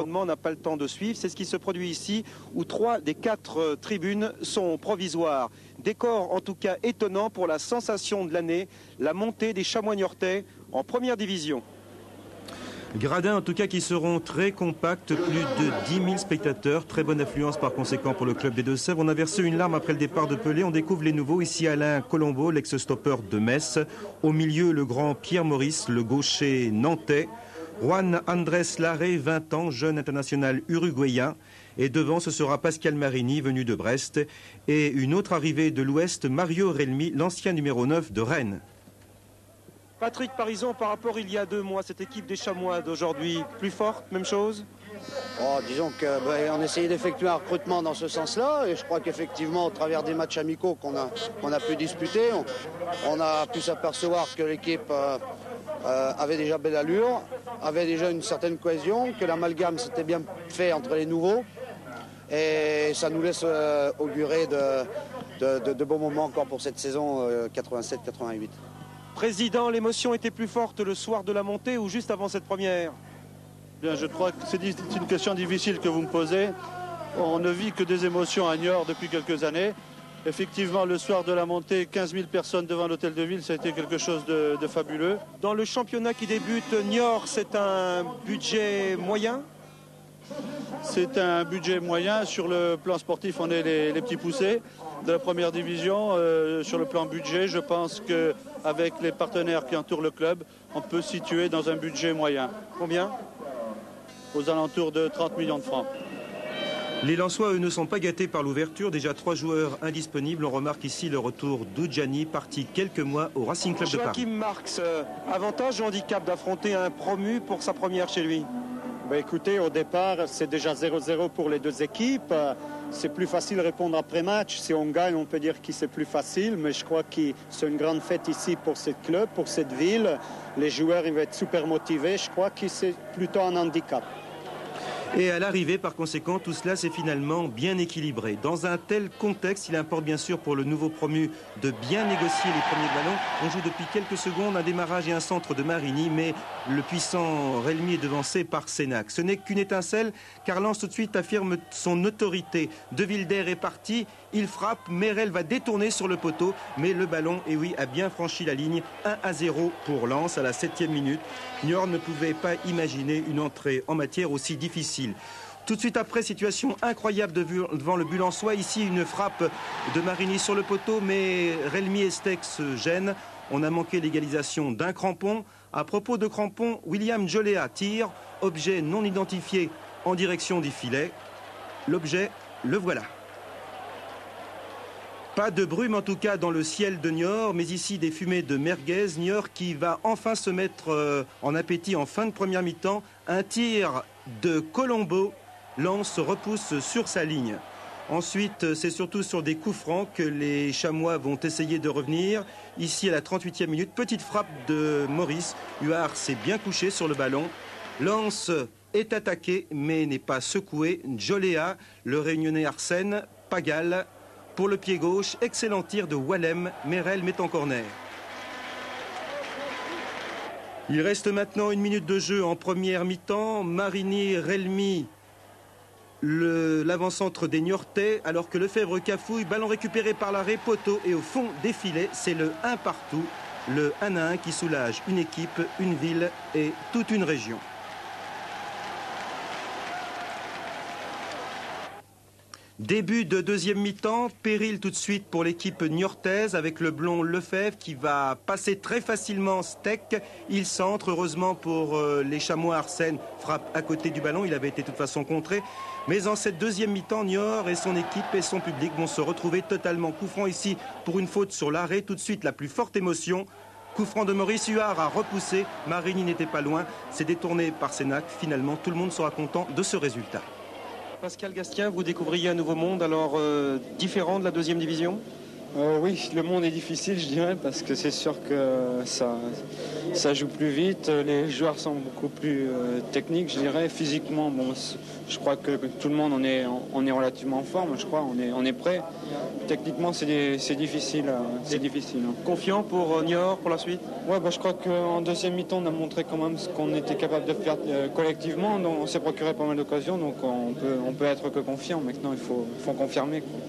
On n'a pas le temps de suivre. C'est ce qui se produit ici, où 3 des 4 tribunes sont provisoires. Décor en tout cas étonnant pour la sensation de l'année, la montée des Chamois niortais en première division. Gradins en tout cas qui seront très compacts, plus de 10 000 spectateurs, très bonne affluence par conséquent pour le club des Deux-Sèvres. On a versé une larme après le départ de Pelé, on découvre les nouveaux, ici Alain Colombo, l'ex-stopper de Metz, au milieu le grand Pierre Maurice, le gaucher nantais, Juan Andrés Larrey, 20 ans, jeune international uruguayen, et devant ce sera Pascal Marini, venu de Brest, et une autre arrivée de l'Ouest, Mario Relmi, l'ancien numéro 9 de Rennes. Patrick Parison, par rapport il y a 2 mois, cette équipe des Chamois d'aujourd'hui, plus forte, même chose? Disons qu'on essayait d'effectuer un recrutement dans ce sens-là, et je crois qu'effectivement, au travers des matchs amicaux qu'on a pu disputer, on a pu s'apercevoir que l'équipe avait déjà belle allure, avait déjà une certaine cohésion, que l'amalgame s'était bien fait entre les nouveaux, et ça nous laisse augurer de bons moments encore pour cette saison 87-88. Président, l'émotion était plus forte le soir de la montée ou juste avant cette première? Bien, je crois que c'est une question difficile que vous me posez. On ne vit que des émotions à Niort depuis quelques années. Effectivement, le soir de la montée, 15 000 personnes devant l'hôtel de ville, ça a été quelque chose de fabuleux. Dans le championnat qui débute, Niort, c'est un budget moyen? C'est un budget moyen. Sur le plan sportif, on est les petits poussés de la première division. Sur le plan budget, je pense qu'avec les partenaires qui entourent le club, on peut se situer dans un budget moyen. Combien? Aux alentours de 30 millions de francs. Les Lensois, eux, ne sont pas gâtés par l'ouverture. Déjà 3 joueurs indisponibles. On remarque ici le retour d'Oudjani, parti quelques mois au Racing Club de Paris. Joachim Marx, avantage ou handicap d'affronter un promu pour sa première chez lui? Écoutez, au départ, c'est déjà 0-0 pour les deux équipes. C'est plus facile de répondre après match. Si on gagne, on peut dire que c'est plus facile. Mais je crois que c'est une grande fête ici pour ce club, pour cette ville. Les joueurs ils vont être super motivés. Je crois que c'est plutôt un handicap. Et à l'arrivée, par conséquent, tout cela s'est finalement bien équilibré. Dans un tel contexte, il importe bien sûr pour le nouveau promu de bien négocier les premiers ballons. On joue depuis quelques secondes un démarrage et un centre de Marini, mais le puissant Relmi est devancé par Sénac. Ce n'est qu'une étincelle, car Lens tout de suite affirme son autorité. De Wilder est parti, il frappe, Merel va détourner sur le poteau, mais le ballon, et oui, a bien franchi la ligne. 1-0 pour Lens à la 7e minute. Niort ne pouvait pas imaginer une entrée en matière aussi difficile. Tout de suite après, situation incroyable devant le but lensois. Ici, une frappe de Marini sur le poteau, mais Relmi et Steck se gênent. On a manqué l'égalisation d'un crampon. À propos de crampon, William Joléa tire. Objet non identifié en direction du filet. L'objet, le voilà. Pas de brume en tout cas dans le ciel de Niort, mais ici des fumées de merguez. Niort qui va enfin se mettre en appétit en fin de première mi-temps. Un tir de Colombo. Lens se repousse sur sa ligne. Ensuite, c'est surtout sur des coups francs que les Chamois vont essayer de revenir. Ici à la 38e minute, petite frappe de Maurice. Huard s'est bien couché sur le ballon. Lens est attaqué mais n'est pas secoué. Joléa, le réunionnais Arsène, Pagal. Pour le pied gauche, excellent tir de Wallem, Merel met en corner. Il reste maintenant 1 minute de jeu en première mi-temps. Marini, Relmi, l'avant-centre des Niortais, alors que Lefebvre cafouille, ballon récupéré par l'arrêt, poteau et au fond des filets, c'est le 1 partout, le 1-1 qui soulage une équipe, une ville et toute une région. Début de deuxième mi-temps, péril tout de suite pour l'équipe niortaise avec le blond Lefebvre qui va passer très facilement Steck. Il centre, heureusement pour les Chamois, Arsène frappe à côté du ballon, il avait été de toute façon contré. Mais en cette deuxième mi-temps, Niort et son équipe et son public vont se retrouver totalement coup franc ici pour une faute sur l'arrêt. Tout de suite la plus forte émotion. Coup franc de Maurice Huard a repoussé, Marini n'était pas loin, c'est détourné par Sénac. Finalement, tout le monde sera content de ce résultat. Pascal Gastien, vous découvriez un nouveau monde alors différent de la deuxième division? Oui, le monde est difficile, je dirais, parce que c'est sûr que ça joue plus vite. Les joueurs sont beaucoup plus techniques, je dirais. Physiquement, bon, je crois que tout le monde on est relativement en forme, je crois, on est prêt. Techniquement, c'est difficile. C'est difficile. Confiant pour Niort, pour la suite? Ouais, je crois qu'en deuxième mi-temps, on a montré quand même ce qu'on était capable de faire collectivement. Donc, on s'est procuré pas mal d'occasions, donc on peut être que confiant. Maintenant, il faut confirmer, quoi.